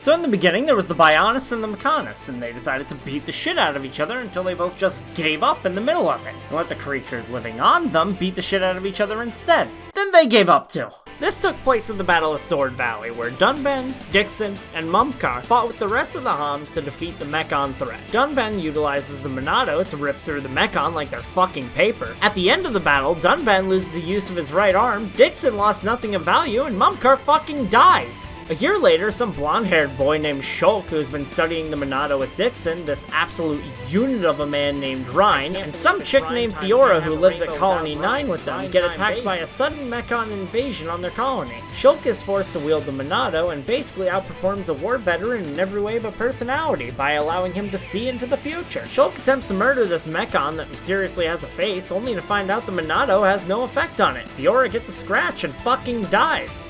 So in the beginning, there was the Mechonis and the Mechonis, and they decided to beat the shit out of each other until they both just gave up in the middle of it, and let the creatures living on them beat the shit out of each other instead. Then they gave up too. This took place at the Battle of Sword Valley, where Dunban, Dickson, and Mumkar fought with the rest of the Homs to defeat the Mechon threat. Dunban utilizes the Monado to rip through the Mechon like they're fucking paper. At the end of the battle, Dunban loses the use of his right arm, Dickson lost nothing of value, and Mumkar fucking dies. A year later, some blonde-haired boy named Shulk, who has been studying the Monado with Dickson, this absolute unit of a man named Rhine, and some chick named Fiora who lives at Colony 9 with them, get attacked by a sudden Mechon invasion on their colony. Shulk is forced to wield the Monado and basically outperforms a war veteran in every way but personality by allowing him to see into the future. Shulk attempts to murder this Mechon that mysteriously has a face, only to find out the Monado has no effect on it. Fiora gets a scratch and fucking dies.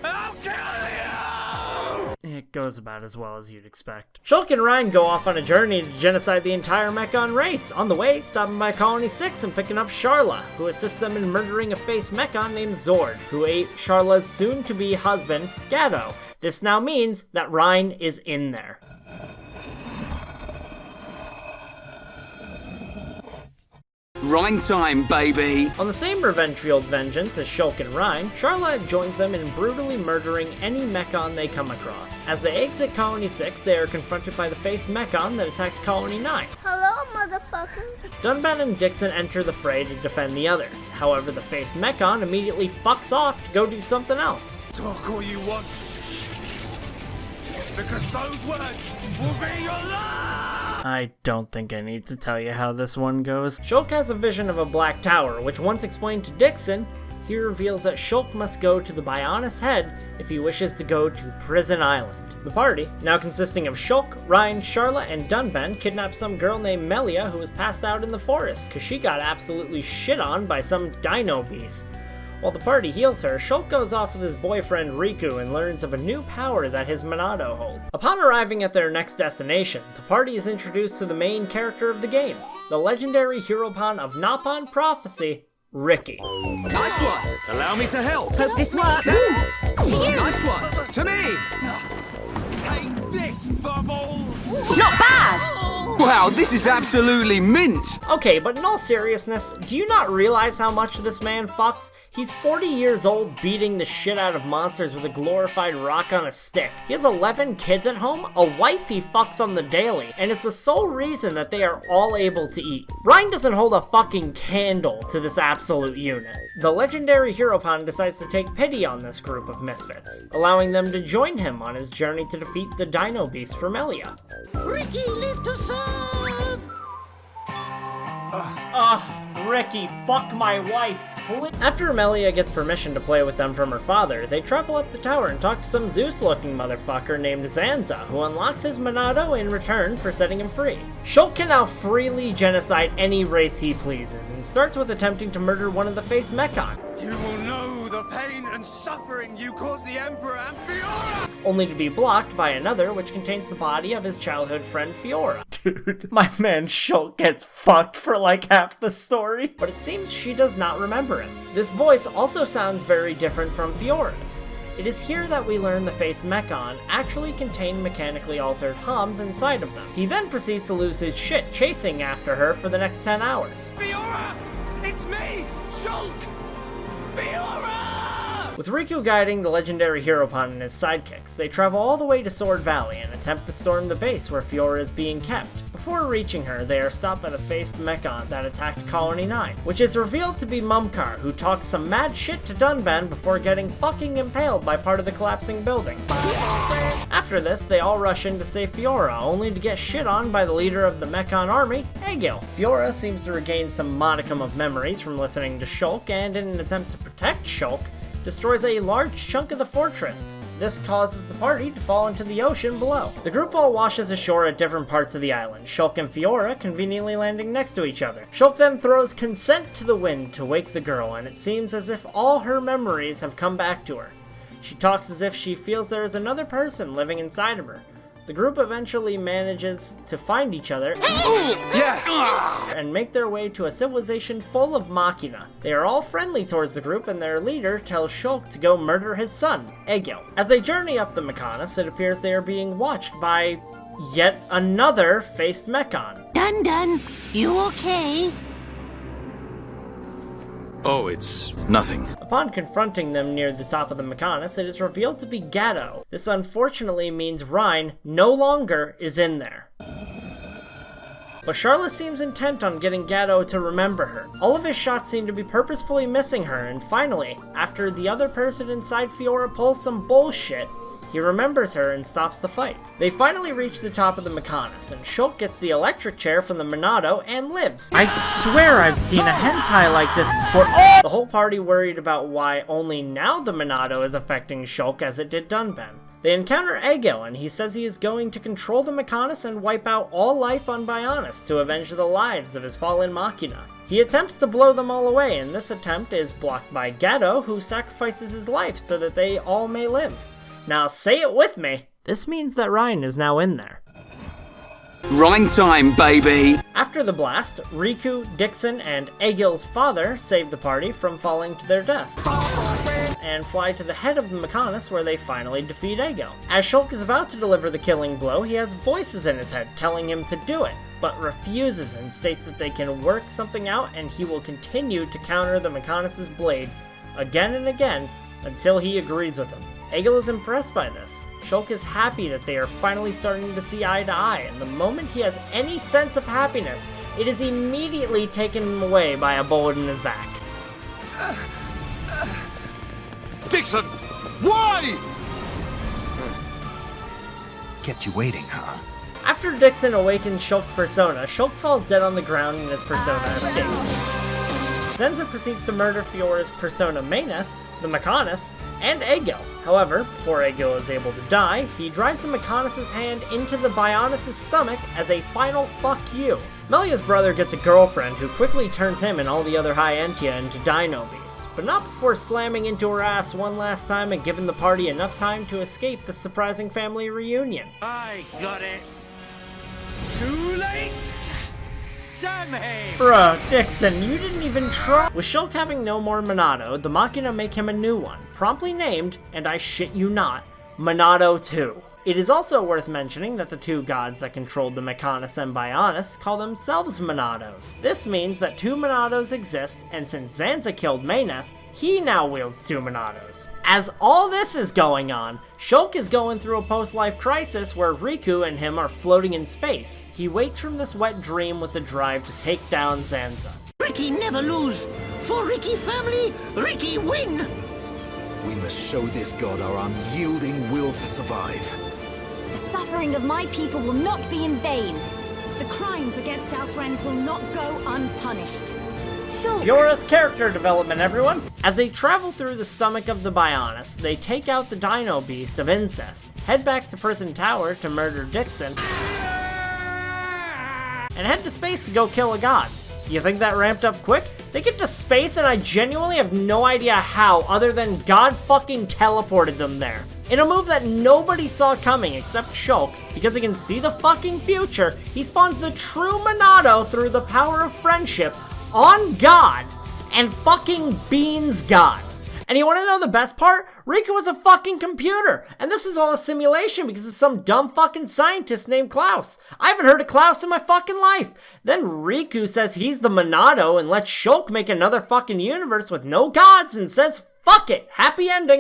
I'll kill you! It goes about as well as you'd expect. Shulk and Rhine go off on a journey to genocide the entire Mechon race, on the way stopping by Colony 6 and picking up Sharla, who assists them in murdering a face Mechon named Zord, who ate Sharla's soon-to-be husband, Gatto. This now means that Rhine is in there. Rhine time, baby! On the same revenge-fueled vengeance as Shulk and Rhine, Sharla joins them in brutally murdering any Mechon they come across. As they exit Colony 6, they are confronted by the face Mechon that attacked Colony 9. Hello, motherfucker. Dunban and Dickson enter the fray to defend the others. However, the face Mechon immediately fucks off to go do something else. Talk all you want, because those words will be your last! I don't think I need to tell you how this one goes. Shulk has a vision of a black tower, which once explained to Dickson, he reveals that Shulk must go to the Bionis head if he wishes to go to Prison Island. The party, now consisting of Shulk, Rhine, Sharla, and Dunban, kidnaps some girl named Melia who was passed out in the forest because she got absolutely shit on by some dino beast. While the party heals her, Shulk goes off with his boyfriend Riku and learns of a new power that his Monado holds. Upon arriving at their next destination, the party is introduced to the main character of the game, the legendary Hierophant of Napon Prophecy, Riki. Nice one! Allow me to help! Hope this works. To you! Nice one! To me! Take this, bubble! Not bad! Wow, this is absolutely mint! Okay, but in all seriousness, do you not realize how much this man fucks? He's 40 years old beating the shit out of monsters with a glorified rock on a stick. He has 11 kids at home, a wife he fucks on the daily, and is the sole reason that they are all able to eat. Rhine doesn't hold a fucking candle to this absolute unit. The legendary Hierophant decides to take pity on this group of misfits, allowing them to join him on his journey to defeat the Dino Beast for Melia. Riki, live to serve! Riki, fuck my wife, please. After Melia gets permission to play with them from her father, they travel up the tower and talk to some Zeus-looking motherfucker named Zanza, who unlocks his Monado in return for setting him free. Shulk can now freely genocide any race he pleases, and starts with attempting to murder one of the face Mechon. You will know the pain and suffering you caused the Emperor and Fiora! Only to be blocked by another which contains the body of his childhood friend Fiora. Dude, my man Shulk gets fucked for like half the story, but it seems she does not remember it. This voice also sounds very different from Fiora's. It is here that we learn the face Mechon actually contain mechanically altered Homs inside of them. He then proceeds to lose his shit chasing after her for the next 10 hours. Fiora! It's me! Shulk! Fiora! With Riku guiding the legendary Hierophant and his sidekicks, they travel all the way to Sword Valley and attempt to storm the base where Fiora is being kept. Before reaching her, they are stopped by the faced Mechon that attacked Colony 9, which is revealed to be Mumkar, who talks some mad shit to Dunban before getting fucking impaled by part of the collapsing building. After this, they all rush in to save Fiora, only to get shit on by the leader of the Mechon army, Egil. Fiora seems to regain some modicum of memories from listening to Shulk, and in an attempt to protect Shulk, destroys a large chunk of the fortress. This causes the party to fall into the ocean below. The group all washes ashore at different parts of the island, Shulk and Fiora conveniently landing next to each other. Shulk then throws consent to the wind to wake the girl, and it seems as if all her memories have come back to her. She talks as if she feels there is another person living inside of her. The The group eventually manages to find each other and make their way to a civilization full of machina. They are all friendly towards the group, and their leader tells Shulk to go murder his son, Egil. As they journey up the Mechonis, it appears they are being watched by yet another faced Mechon. Dun, you okay? Oh, it's nothing. Upon confronting them near the top of the Mechonis, it is revealed to be Gatto. This unfortunately means Rein no longer is in there. But Sharla seems intent on getting Gatto to remember her. All of his shots seem to be purposefully missing her, and finally, after the other person inside Fiora pulls some bullshit, he remembers her and stops the fight. They finally reach the top of the Mechonis, and Shulk gets the electric chair from the Monado and lives. I swear I've seen a hentai like this before. The whole party worried about why only now the Monado is affecting Shulk as it did Dunban. They encounter Egil, and he says he is going to control the Mechonis and wipe out all life on Bionis to avenge the lives of his fallen Machina. He attempts to blow them all away, and this attempt is blocked by Gatto, who sacrifices his life so that they all may live. Now say it with me. This means that Rein is now in there. Rhyme time, baby! After the blast, Riku, Dickson, and Egil's father save the party from falling to their death and fly to the head of the Mechonis, where they finally defeat Egil. As Shulk is about to deliver the killing blow, he has voices in his head telling him to do it, but refuses and states that they can work something out and he will continue to counter the Mechonis' blade again and again until he agrees with him. Egil is impressed by this. Shulk is happy that they are finally starting to see eye to eye, and the moment he has any sense of happiness, it is immediately taken away by a bullet in his back. Dickson! Why? Kept you waiting, huh? After Dickson awakens Shulk's persona, Shulk falls dead on the ground and his persona escapes. Zenza proceeds to murder Fiora's persona Meyneth, the Mechonis, and Egil. However, before Egil is able to die, he drives the Mechonis' hand into the Bionis' stomach as a final fuck you. Melia's brother gets a girlfriend who quickly turns him and all the other High Entia into dino beasts, but not before slamming into her ass one last time and giving the party enough time to escape the surprising family reunion. I got it. Too late? Damn him! Bro, Dickson, you didn't even try! With Shulk having no more Monado, the Machina make him a new one, promptly named, and I shit you not, Monado 2. It is also worth mentioning that the two gods that controlled the Mechonis and Bionis call themselves Monados. This means that two Monados exist, and since Zanza killed Meyneth, he now wields two Monados. As all this is going on, Shulk is going through a post-life crisis where Riku and him are floating in space. He wakes from this wet dream with the drive to take down Zanza. Riki never lose. For Riki family, Riki win. We must show this god our unyielding will to survive. The suffering of my people will not be in vain. The crimes against our friends will not go unpunished. Fiora's character development, everyone! As they travel through the stomach of the Bionis, they take out the Dino Beast of Incest, head back to Prison Tower to murder Dickson, and head to space to go kill a god. Do you think that ramped up quick? They get to space and I genuinely have no idea how, other than God fucking teleported them there. In a move that nobody saw coming except Shulk, because he can see the fucking future, he spawns the true Monado through the power of friendship on God and fucking beans God. And you want to know the best part? Riku was a fucking computer, and this is all a simulation because of some dumb fucking scientist named Klaus. I haven't heard of Klaus in my fucking life. Then Riku says he's the Monado and lets Shulk make another fucking universe with no gods and says, fuck it, happy ending.